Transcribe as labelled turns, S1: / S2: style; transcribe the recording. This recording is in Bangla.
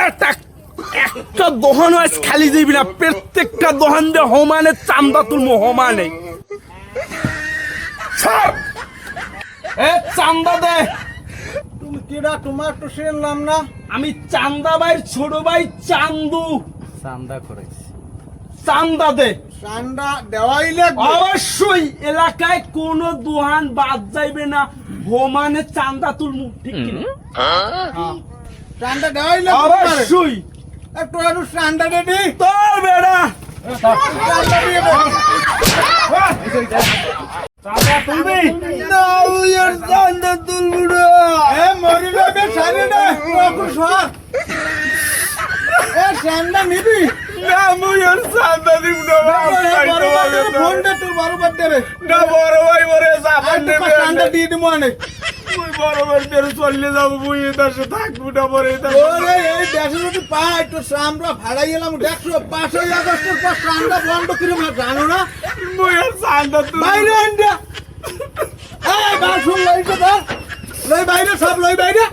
S1: একটা দোকান আজ খালি দিবি না, প্রত্যেকটা দোকান দিয়ে হমানে চান্দা তুলবো, হমানে চান্দা দে।
S2: তুমি কেডা? তোমার তো শুনলাম না।
S1: আমি চান্দা ভাই ছোট ভাই চান্দু।
S2: চান্দা করেছি,
S1: চান্দা দে।
S2: চান্দা দেওয়াই লাগবে
S1: অবশ্যই, এলাকায় কোনো দোকান বাদ যাইবে না, হোমানে চান্দা তুলমু, ঠিক কি না?
S2: চান্দা দেওয়াই লাগবে।
S1: অবশ্যই
S2: একটু একটু চান্দা দে দি।
S1: তোর বেড়া
S2: চান্দা দিয়ে দে।
S1: চান্দা তুলবি
S2: না ওর চান্দা তুলবো না। এ মরি যাবে সারি না একটু সর। এ চান্দা নিবি
S1: না, মুই আর চান্দা দিব না।
S2: ফোন দে, তোর বরাবর দেবে
S1: না, বড় ভাই মরে যাবেন
S2: আর চান্দা দিয়ে দিব অনেক।
S1: মুই বড় ভাই বের চলে যাবো, মুই এটার সাথে থাকবো না পরে।
S2: ওরে এই দেশে যদি পাই তো আমরা ভাড়াই এলাম 105 আগস্টের পর চান্দা বন্ধ করে জানো না।
S1: মুই আর চান্দা তুল
S2: বাইরে আনটা এই বাসুন লইতে ধর, লই বাইরে সব লই বাইরে।